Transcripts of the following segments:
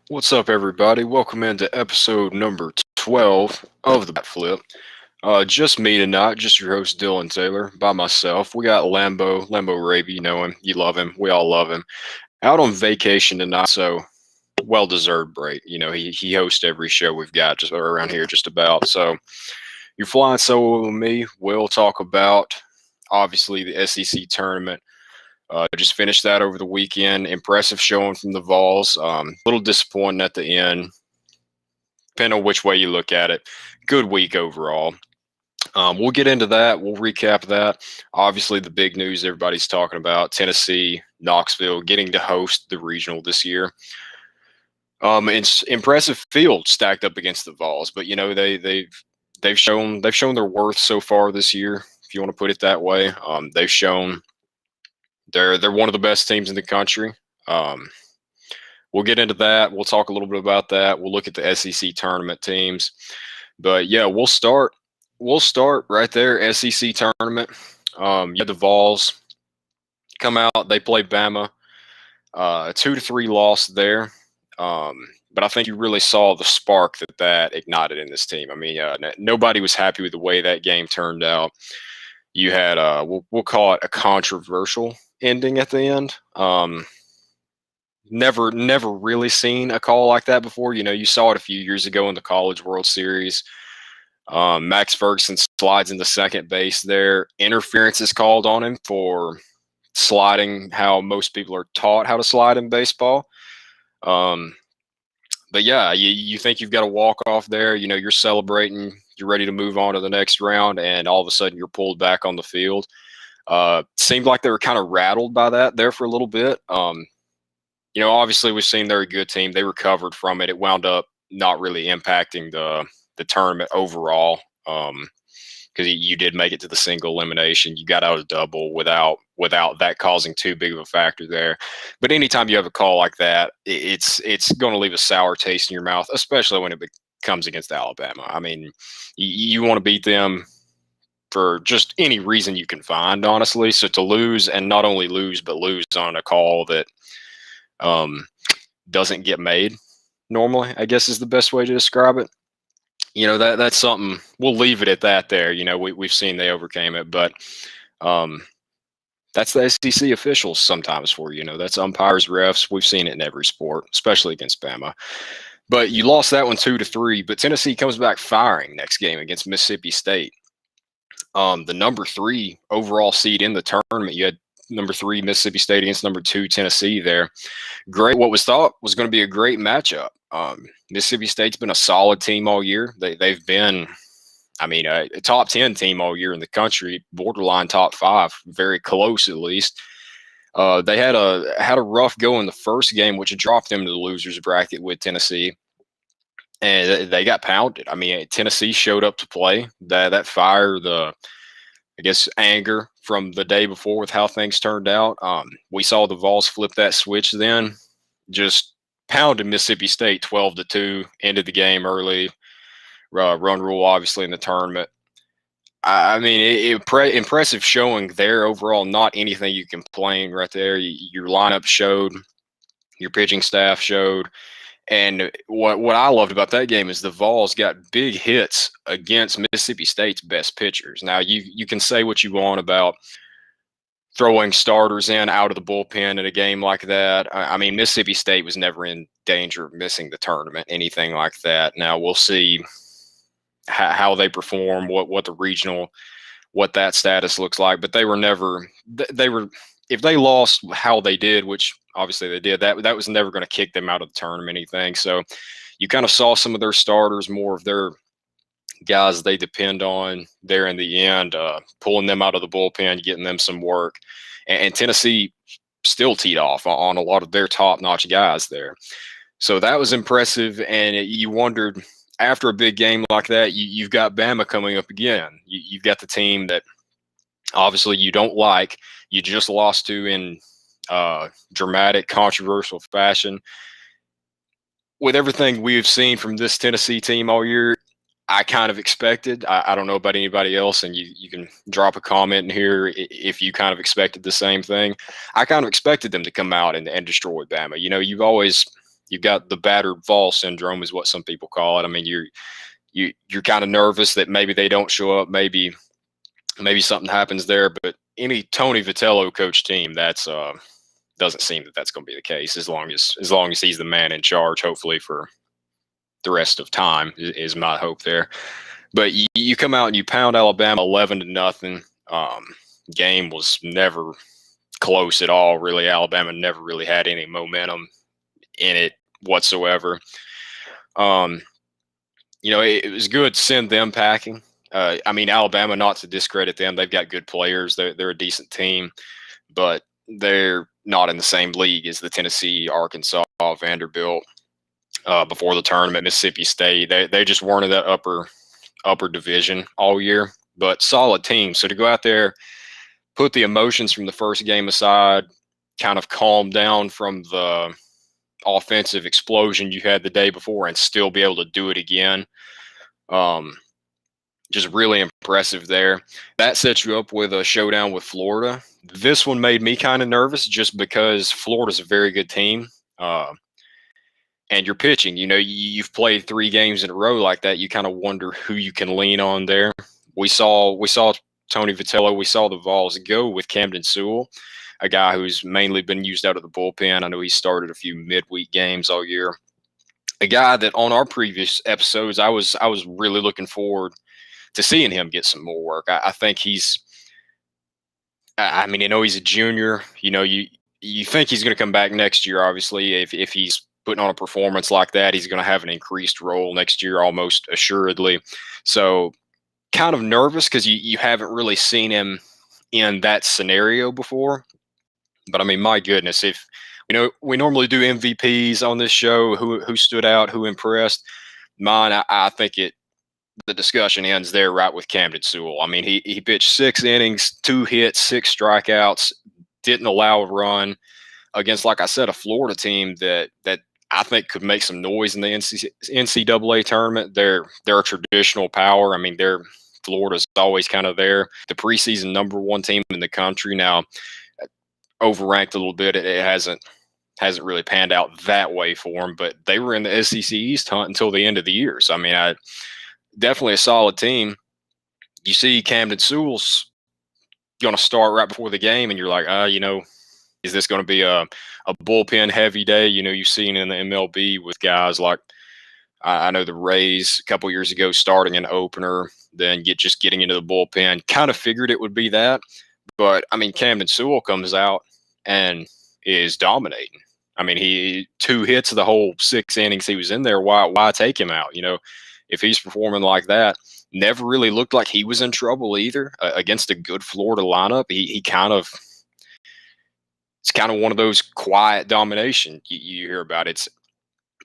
What's up, everybody? Welcome into episode number 12 of the Bat Flip. Just me tonight, just your host, Dillon Taylor, by myself. We got Lambo Raby, you know him, you love him, we all love him. Out on vacation tonight, so well-deserved break. You know, he hosts every show we've got just around here just about. So you're flying solo with me. We'll talk about, obviously, the SEC tournament. Just finished that over the weekend. Impressive showing from the Vols. A little disappointing at the end, depending on which way you look at it. Good week overall. We'll get into that. We'll recap that. Obviously, the big news everybody's talking about: Tennessee, Knoxville getting to host the regional this year. It's impressive field stacked up against the Vols, but you know they've shown their worth so far this year, if you want to put it that way. They've shown they're one of the best teams in the country. Um, we'll get into that. We'll talk a little bit about that. We'll look at the SEC tournament teams. But yeah, we'll start. We'll start right there. SEC tournament. You had the Vols come out. They played Bama. 2-3 loss there. But I think you really saw the spark that ignited in this team. I mean, nobody was happy with the way that game turned out. You had we'll call it a controversial ending at the end. Never really seen a call like that before. You know, you saw it a few years ago in the College World Series. Max Ferguson slides into second base there. Interference is called on him for sliding how most people are taught how to slide in baseball. But yeah, you think you've got a walk off there. You know, you're celebrating. You're ready to move on to the next round, and all of a sudden you're pulled back on the field. Seemed like they were kind of rattled by that there for a little bit. You know, obviously we've seen they're a good team. They recovered from it. It wound up not really impacting the tournament overall, because you did make it to the single elimination. You got out a double without that causing too big of a factor there. But anytime you have a call like that, it's going to leave a sour taste in your mouth, especially when it comes against Alabama. I mean, you want to beat them for just any reason you can find, honestly. So to lose, and not only lose, but lose on a call that doesn't get made normally, I guess is the best way to describe it. You know, that's something. We'll leave it at that there. You know, we've seen they overcame it, but that's the SEC officials sometimes for you. You know, that's umpires, refs. We've seen it in every sport, especially against Bama. But you lost that one 2-3. But Tennessee comes back firing next game against Mississippi State. The number 3 overall seed in the tournament. You had number 3 Mississippi State against number 2 Tennessee there. Great. What was thought was going to be a great matchup. Mississippi State's been a solid team all year. They've been, I mean, a top 10 team all year in the country, borderline top 5, very close at least. They had a rough go in the first game, which dropped them to the losers bracket with Tennessee, and they got pounded. I mean, Tennessee showed up to play. That fire, I guess, anger from the day before with how things turned out. We saw the Vols flip that switch then, just pounded Mississippi State 12-2, ended the game early. Run rule, obviously, in the tournament. I mean, impressive showing there overall. Not anything you complain right there. Your lineup showed, your pitching staff showed. And what I loved about that game is the Vols got big hits against Mississippi State's best pitchers. Now, you can say what you want about throwing starters in out of the bullpen in a game like that. I mean, Mississippi State was never in danger of missing the tournament, anything like that. Now, we'll see how they perform, what the regional, what that status looks like. But they were never if they lost how they did, which obviously they did, that was never going to kick them out of the tournament, anything. So you kind of saw some of their starters, more of their guys they depend on there in the end, pulling them out of the bullpen, getting them some work. And Tennessee still teed off on a lot of their top-notch guys there. So that was impressive, and you wondered, after a big game like that, you've got Bama coming up again. You've got the team that obviously you don't like. You just lost to in dramatic, controversial fashion. With everything we've seen from this Tennessee team all year, I kind of expected. I don't know about anybody else, and you can drop a comment in here if you kind of expected the same thing. I kind of expected them to come out and destroy Bama. You know, you've always you've got the battered Vol syndrome, is what some people call it. I mean, you're kind of nervous that maybe they don't show up, maybe something happens there. But any Tony Vitello coach team, that's doesn't seem that that's going to be the case as long as he's the man in charge. Hopefully for the rest of time is my hope there. But you come out and you pound Alabama 11-0. Game was never close at all. Really, Alabama never really had any momentum in it whatsoever. It was good to send them packing. I mean, Alabama, not to discredit them, they've got good players. They're a decent team, but they're not in the same league as the Tennessee, Arkansas, Vanderbilt before the tournament, Mississippi State. They just weren't in that upper division all year, but solid team. So to go out there, put the emotions from the first game aside, kind of calm down from the offensive explosion you had the day before and still be able to do it again. Just really impressive there. That sets you up with a showdown with Florida. This one made me kind of nervous just because Florida's a very good team. And you're pitching, you've played 3 games in a row like that. You kind of wonder who you can lean on there. We saw Tony Vitello. We saw the Vols go with Camden Sewell, a guy who's mainly been used out of the bullpen. I know he started a few midweek games all year. A guy that on our previous episodes, I was really looking forward to seeing him get some more work. I think he's a junior. You think he's going to come back next year, obviously. If he's putting on a performance like that, he's going to have an increased role next year, almost assuredly. So kind of nervous because you haven't really seen him in that scenario before. But I mean, my goodness, if we normally do MVPs on this show, who stood out, who impressed. Mine, I think the discussion ends there right with Camden Sewell. I mean, he pitched 6 innings, 2 hits, 6 strikeouts, didn't allow a run against, like I said, a Florida team that I think could make some noise in the NCAA tournament. They're a traditional power. I mean, Florida's always kind of there. The preseason #1 team in the country. Now, overranked a little bit. It hasn't really panned out that way for them, but they were in the SEC East hunt until the end of the year. So, I mean, definitely a solid team. You see Camden Sewell's going to start right before the game, and you're like, is this going to be a bullpen heavy day? You've seen in the MLB with guys like, I know the Rays a couple years ago starting an opener, then getting into the bullpen. Kind of figured it would be that. But, I mean, Camden Sewell comes out and is dominating. I mean, he 2 hits the whole 6 innings he was in there. Why take him out? If he's performing like that, never really looked like he was in trouble either against a good Florida lineup. It's kind of one of those quiet domination you hear about. 6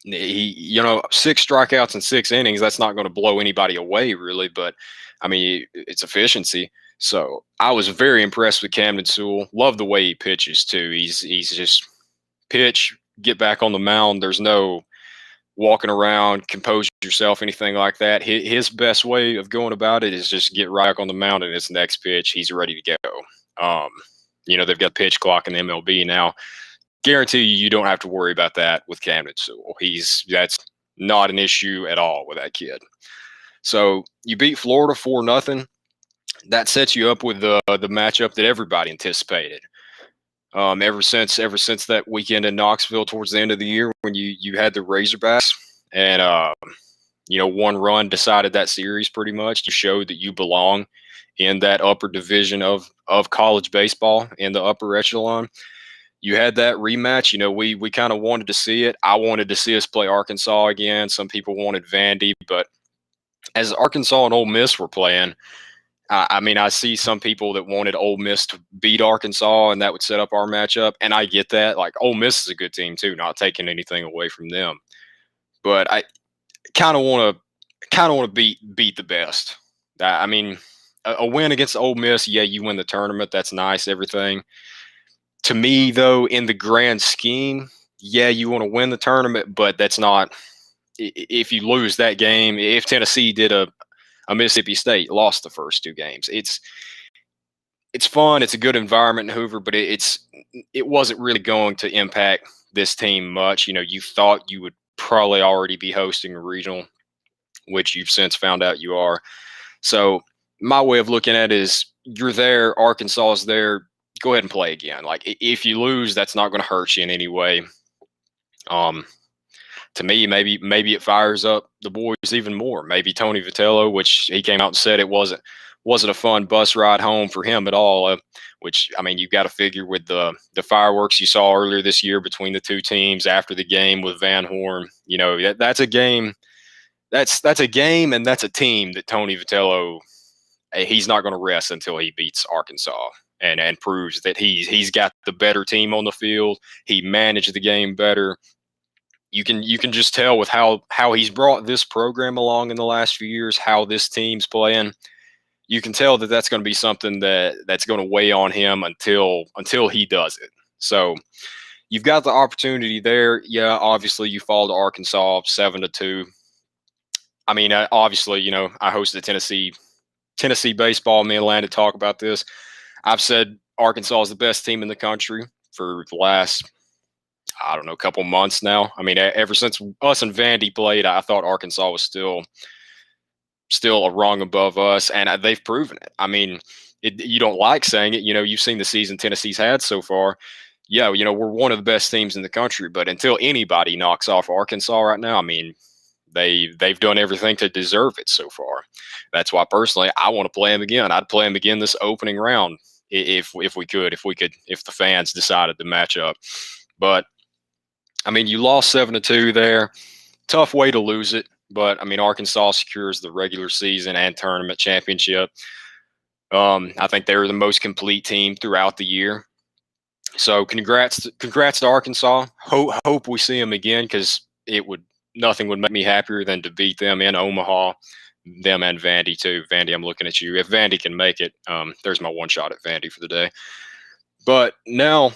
strikeouts in 6 innings. That's not going to blow anybody away really, but I mean, it's efficiency. So I was very impressed with Camden Sewell. Love the way he pitches too. He's just pitch, get back on the mound. There's no walking around, compose yourself, anything like that. His best way of going about it is just get right on the mound, and his next pitch, he's ready to go. They've got pitch clock in the MLB now. Guarantee you don't have to worry about that with Camden Sewell. That's not an issue at all with that kid. So you beat Florida 4-0. That sets you up with the matchup that everybody anticipated. Ever since that weekend in Knoxville towards the end of the year when you had the Razorbacks and one run decided that series pretty much. You showed that you belong in that upper division of college baseball in the upper echelon. You had that rematch. We kind of wanted to see it. I wanted to see us play Arkansas again. Some people wanted Vandy, but as Arkansas and Ole Miss were playing, I see some people that wanted Ole Miss to beat Arkansas, and that would set up our matchup. And I get that. Like, Ole Miss is a good team too, not taking anything away from them. But I kind of want to beat the best. I mean, a win against Ole Miss, yeah, you win the tournament. That's nice, everything. To me, though, in the grand scheme, yeah, you want to win the tournament, but that's not. If you lose that game, if Tennessee did a Mississippi State, lost the first 2 games. It's fun. It's a good environment in Hoover, but it wasn't really going to impact this team much. You thought you would probably already be hosting a regional, which you've since found out you are. So my way of looking at it is you're there, Arkansas is there, go ahead and play again. Like if you lose, that's not going to hurt you in any way. To me, maybe it fires up the boys even more. Maybe Tony Vitello, which he came out and said it wasn't a fun bus ride home for him at all. Which, I mean, you've got to figure with the fireworks you saw earlier this year between the two teams after the game with Van Horn. That's a game. That's a game, and that's a team that Tony Vitello, he's not going to rest until he beats Arkansas and proves that he's got the better team on the field. He managed the game better. You can just tell with how he's brought this program along in the last few years, how this team's playing. You can tell that that's going to be something that's going to weigh on him until he does it. So you've got the opportunity there. Yeah, obviously you fall to Arkansas 7-2. I mean, obviously, I hosted Tennessee baseball. Me and Landon talk about this. I've said Arkansas is the best team in the country for the last, I don't know, couple months now. I mean, ever since us and Vandy played, I thought Arkansas was still a rung above us, and they've proven it. I mean, you don't like saying it. You've seen the season Tennessee's had so far. Yeah, we're one of the best teams in the country, but until anybody knocks off Arkansas right now, I mean, they've done everything to deserve it so far. That's why personally I want to play them again. I'd play them again this opening round if the fans decided to match up. But I mean, you lost 7-2 there. Tough way to lose it. But I mean, Arkansas secures the regular season and tournament championship. I think they were the most complete team throughout the year. So congrats to Arkansas. Hope we see them again, because nothing would make me happier than to beat them in Omaha. Them and Vandy too. Vandy, I'm looking at you. If Vandy can make it, there's my one shot at Vandy for the day. But now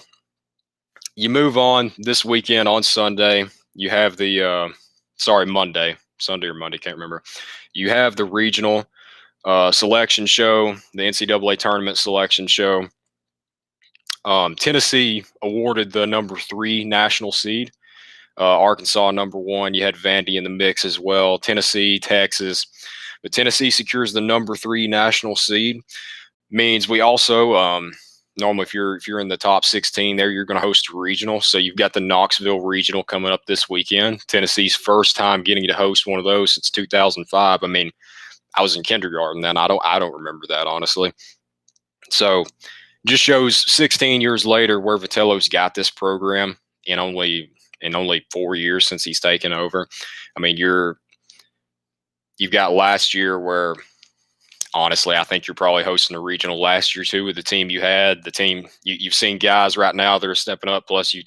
you move on this weekend on Sunday. You have Monday, Sunday or Monday, can't remember. You have the regional selection show, the NCAA tournament selection show. Tennessee awarded the number 3 national seed. Arkansas number 1. You had Vandy in the mix as well. Tennessee, Texas. But Tennessee secures the number 3 national seed. Means we also normally if you're in the top 16 there, you're going to host a regional. So you've got the Knoxville regional coming up this weekend. Tennessee's first time getting to host one of those since 2005. I mean, I was in kindergarten then. I don't remember that, honestly. So just shows 16 years later where Vitello's got this program in only 4 years since he's taken over. I mean, you've got last year where, honestly, I think you're probably hosting a regional last year too with the team you had. The team you've seen guys right now that are stepping up. Plus, you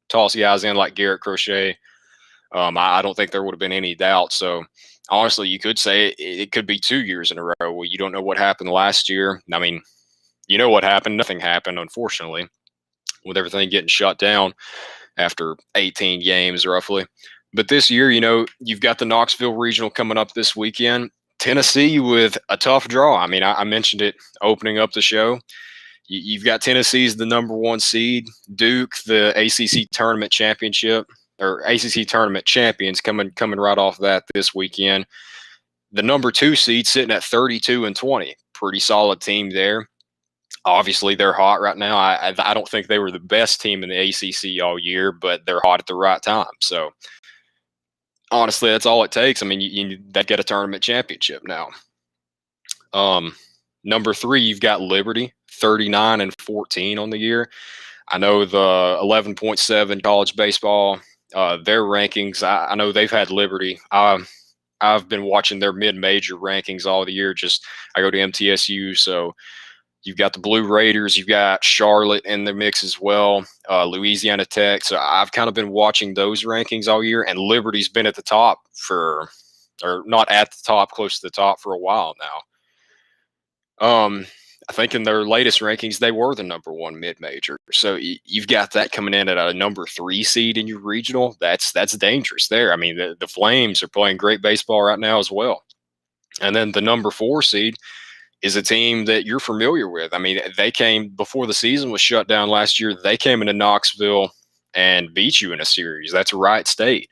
toss guys in like Garrett Crochet. I don't think there would have been any doubt. So, honestly, you could say it could be 2 years in a row where you don't know what happened last year. I mean, you know what happened? Nothing happened, unfortunately, with everything getting shut down after 18 games roughly. But this year, you've got the Knoxville regional coming up this weekend. Tennessee with a tough draw. I mean, I mentioned it opening up the show. You've got Tennessee's the number 1 seed, Duke, the ACC tournament championship or ACC tournament champions coming right off that this weekend. The number 2 seed sitting at 32-20. Pretty solid team there. Obviously, they're hot right now. I don't think they were the best team in the ACC all year, but they're hot at the right time. So, honestly, that's all it takes. I mean, they get a tournament championship now. Number 3, you've got Liberty, 39-14 on the year. I know the 11.7 college baseball, their rankings. I know they've had Liberty. I've been watching their mid-major rankings all the year. I go to MTSU, so. You've got the Blue Raiders. You've got Charlotte in the mix as well, Louisiana Tech. So I've kind of been watching those rankings all year, and Liberty's been at the top or not at the top, close to the top for a while now. I think in their latest rankings, they were the number 1 mid-major. So you've got that coming in at a number 3 seed in your regional. That's dangerous there. I mean, the Flames are playing great baseball right now as well. And then the number 4 seed is a team that you're familiar with. I mean, they came before the season was shut down last year. They came into Knoxville and beat you in a series. That's Wright State.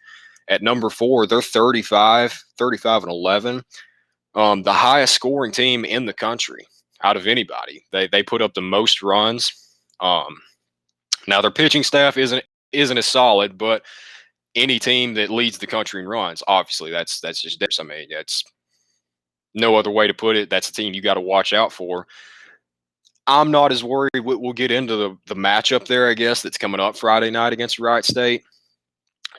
At number 4, they're 35-11. The highest scoring team in the country out of anybody. They put up the most runs. Now their pitching staff isn't as solid, but any team that leads the country in runs, obviously that's just theirs. I mean, that's no other way to put it. That's a team you got to watch out for. I'm not as worried. We'll get into the matchup there, I guess, that's coming up Friday night against Wright State.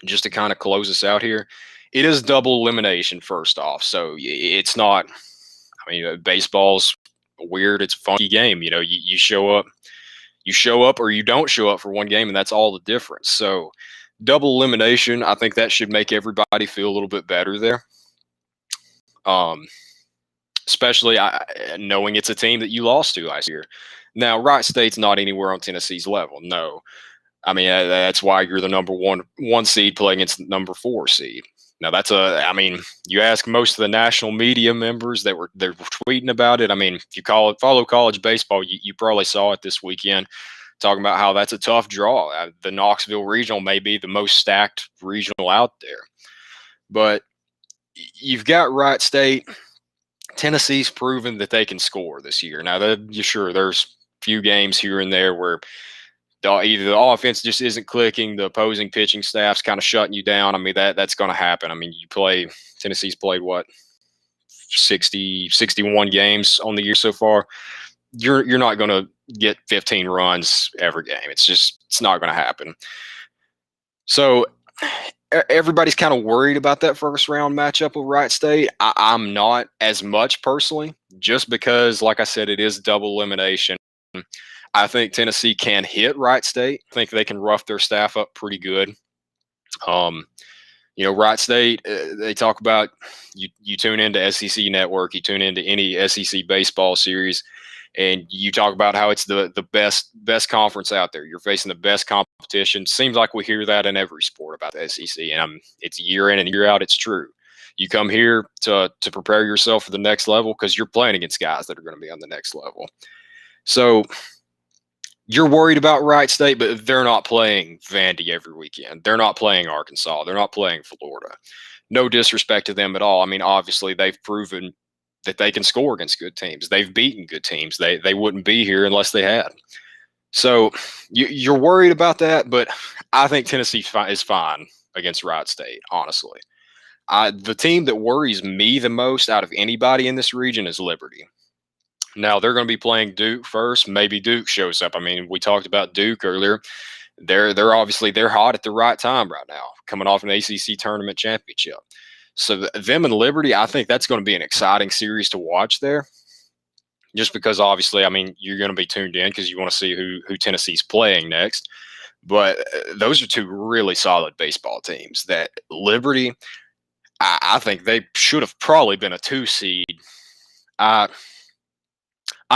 Just to kind of close us out here, it is double elimination first off. So it's not, I mean, baseball's weird. It's a funky game. You know, you show up or you don't show up for one game, and that's all the difference. So double elimination, I think that should make everybody feel a little bit better there. Especially knowing it's a team that you lost to last year. Now, Wright State's not anywhere on Tennessee's level. No. I mean, that's why you're the number one seed playing against the number 4 seed. Now, I mean, you ask most of the national media members they're tweeting about it. I mean, if you follow college baseball, you probably saw it this weekend, talking about how that's a tough draw. The Knoxville Regional may be the most stacked regional out there. But you've got Wright State. Tennessee's proven that they can score this year. Now, sure, there's a few games here and there where either the offense just isn't clicking, the opposing pitching staff's kind of shutting you down. I mean, that's going to happen. I mean, Tennessee's played, 61 games on the year so far. You're not going to get 15 runs every game. It's not going to happen. So everybody's kind of worried about that first round matchup with Wright State. I'm not as much personally, just because, like I said, it is double elimination. I think Tennessee can hit Wright State. I think they can rough their staff up pretty good. Wright State, they talk about you tune into SEC Network, you tune into any SEC baseball series, and you talk about how it's the best conference out there. You're facing the best competition. Seems like we hear that in every sport about the SEC, and it's year in and year out. It's true. You come here to prepare yourself for the next level because you're playing against guys that are going to be on the next level. So you're worried about Wright State, but they're not playing Vandy every weekend. They're not playing Arkansas. They're not playing Florida. No disrespect to them at all. I mean, obviously, they've proven that they can score against good teams. They've beaten good teams. They wouldn't be here unless they had. So you're worried about that, but I think Tennessee is fine against Wright State, honestly. The team that worries me the most out of anybody in this region is Liberty. Now, they're going to be playing Duke first. Maybe Duke shows up. I mean, we talked about Duke earlier. They're hot at the right time right now, coming off an ACC tournament championship. So them and Liberty, I think that's going to be an exciting series to watch there. Just because, obviously, I mean, you're going to be tuned in because you want to see who Tennessee's playing next. But those are two really solid baseball teams. That Liberty, I think they should have probably been a 2 seed. I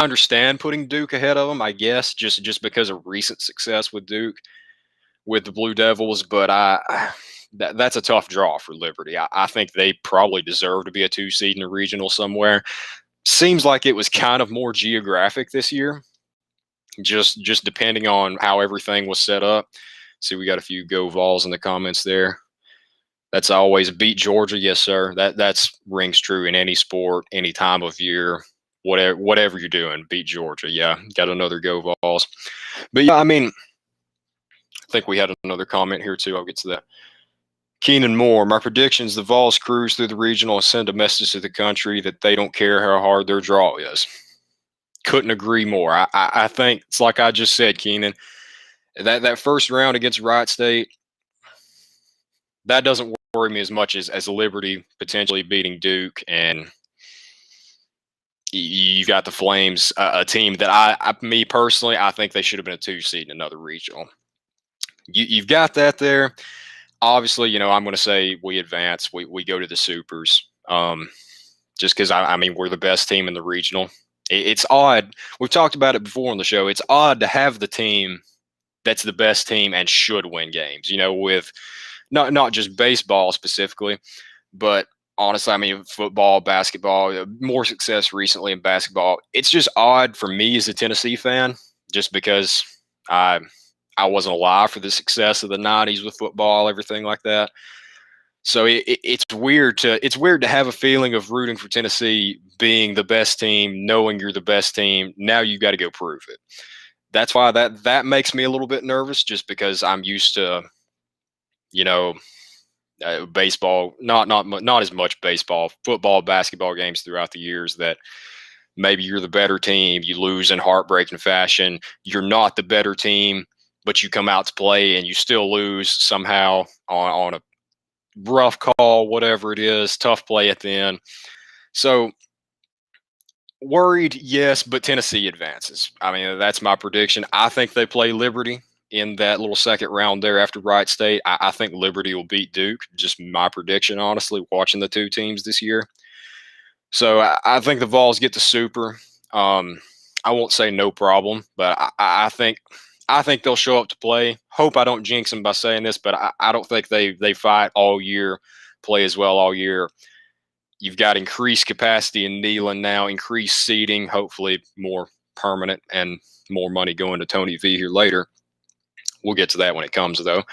understand putting Duke ahead of them, I guess, just because of recent success with Duke, with the Blue Devils. But that's a tough draw for Liberty. I think they probably deserve to be a 2 seed in a regional somewhere. Seems like it was kind of more geographic this year, just depending on how everything was set up. See, we got a few Go Vols in the comments there. That's always beat Georgia. Yes, sir. That's rings true in any sport, any time of year. Whatever you're doing, beat Georgia. Yeah, got another Go Vols. But yeah, I mean, I think we had another comment here too. I'll get to that. Keenan Moore, my predictions, the Vols cruise through the regional and send a message to the country that they don't care how hard their draw is. Couldn't agree more. I think it's like I just said, Keenan, that first round against Wright State, that doesn't worry me as much as Liberty potentially beating Duke, and you've got the Flames, a team that me personally, I think they should have been a 2 seed in another regional. You've got that there. Obviously, I'm going to say we advance. We go to the Supers, just because, I mean, we're the best team in the regional. It's odd. We've talked about it before on the show. It's odd to have the team that's the best team and should win games, with not just baseball specifically, but honestly, I mean, football, basketball, more success recently in basketball. It's just odd for me as a Tennessee fan, just because I I wasn't alive for the success of the 90s with football, everything like that. So it's weird to have a feeling of rooting for Tennessee being the best team, knowing you're the best team. Now you got to go prove it. That's why that makes me a little bit nervous, just because I'm used to, you know, baseball, not as much baseball, football, basketball games throughout the years that maybe you're the better team, you lose in heartbreaking fashion. You're not the better team, but you come out to play and you still lose somehow on a rough call, whatever it is, tough play at the end. So worried, yes, but Tennessee advances. I mean, that's my prediction. I think they play Liberty in that little second round there after Wright State. I think Liberty will beat Duke. Just my prediction, honestly, watching the two teams this year. So I think the Vols get the Super. I won't say no problem, but I think they'll show up to play. Hope I don't jinx them by saying this, but I don't think they fight all year, play as well all year. You've got increased capacity in Dillon now, increased seating, hopefully more permanent, and more money going to Tony V here later. We'll get to that when it comes, though.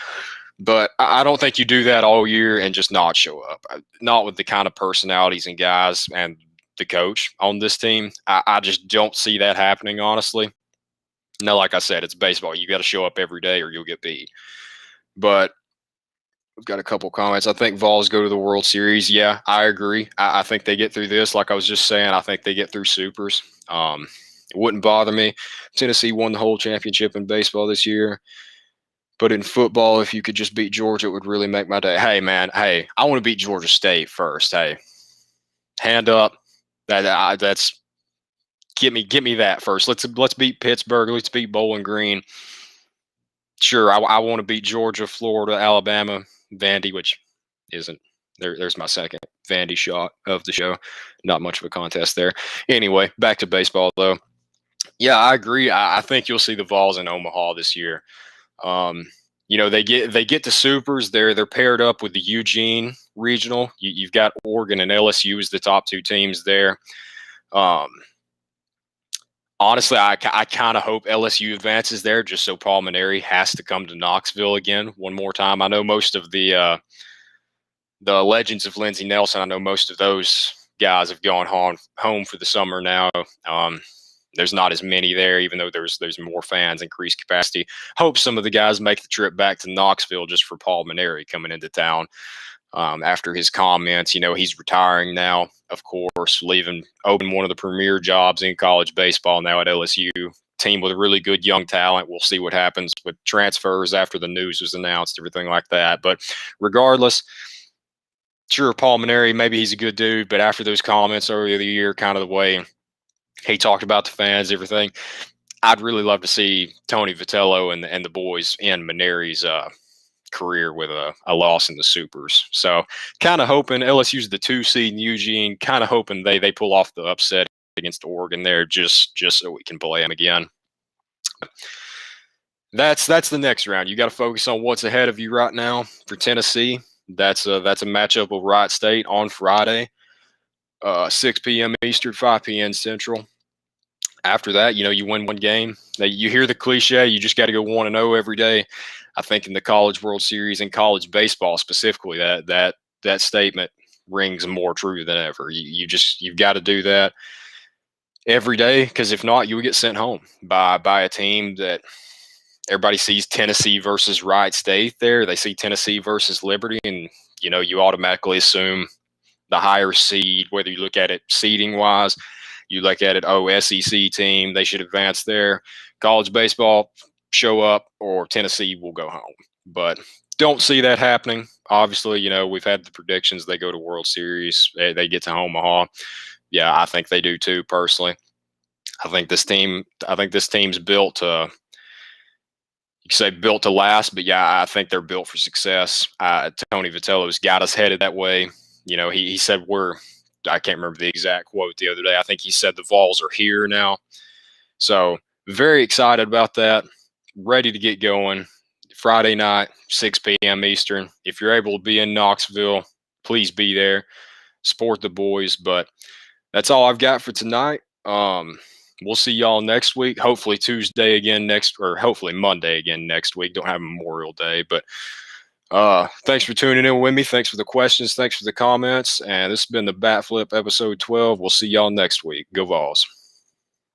But I don't think you do that all year and just not show up. Not with the kind of personalities and guys and the coach on this team. I just don't see that happening, honestly. Now, like I said, it's baseball. You got to show up every day or you'll get beat. But we've got a couple comments. I think Vols go to the World Series. Yeah, I agree. I think they get through this. Like I was just saying, I think they get through Supers. It wouldn't bother me. Tennessee won the whole championship in baseball this year. But in football, if you could just beat Georgia, it would really make my day. Hey, man. Hey, I want to beat Georgia State first. Hey, hand up. That's get me that first. Let's beat Pittsburgh. Let's beat Bowling Green. Sure, I want to beat Georgia, Florida, Alabama, Vandy, which isn't. There's my second Vandy shot of the show. Not much of a contest there. Anyway, back to baseball, though. Yeah, I agree. I think you'll see the Vols in Omaha this year. They get to Supers. They're paired up with the Eugene Regional. You've got Oregon and LSU as the top two teams there. Honestly, I kind of hope LSU advances there, just so Paul Maneri has to come to Knoxville again one more time. I know most of the legends of Lindsey Nelson. I know most of those guys have gone home for the summer now. There's not as many there, even though there's more fans, increased capacity. Hope some of the guys make the trip back to Knoxville just for Paul Maneri coming into town after his comments. He's retiring now, of course, leaving open one of the premier jobs in college baseball now at LSU. Team with a really good young talent. We'll see what happens with transfers after the news was announced, everything like that. But regardless, sure, Paul Maneri, maybe he's a good dude, but after those comments earlier the year, kind of the way he talked about the fans, everything, I'd really love to see Tony Vitello and the boys end Maneri's career with a loss in the Supers. So kind of hoping LSU's the 2 seed in Eugene, kind of hoping they pull off the upset against Oregon there just so we can play them again. That's the next round. You got to focus on what's ahead of you right now for Tennessee. That's a matchup with Wright State on Friday, 6 p.m. Eastern, 5 p.m. Central. After that, you win one game. Now, you hear the cliche, you just got to go 1-0 every day. I think in the College World Series and college baseball specifically, that statement rings more true than ever. You've got to do that every day, because if not, you will get sent home by a team that everybody sees Tennessee versus Wright State there. They see Tennessee versus Liberty, and you automatically assume the higher seed, whether you look at it seeding wise. You look at it, SEC team, they should advance there. College baseball, show up, or Tennessee will go home. But don't see that happening. Obviously, we've had the predictions. They go to World Series. They get to Omaha. Yeah, I think they do too, personally. I think this team's built to, you could say built to last, but yeah, I think they're built for success. Tony Vitello's got us headed that way. He said I can't remember the exact quote the other day. I think he said the Vols are here now. So very excited about that. Ready to get going. Friday night, 6 p.m. Eastern. If you're able to be in Knoxville, please be there. Support the boys. But that's all I've got for tonight. We'll see y'all next week. Hopefully Tuesday again or hopefully Monday again next week. Don't have Memorial Day, but thanks for tuning in with me. Thanks for the questions. Thanks for the comments. And this has been the Bat Flip episode 12. We'll see y'all next week. Go Vols.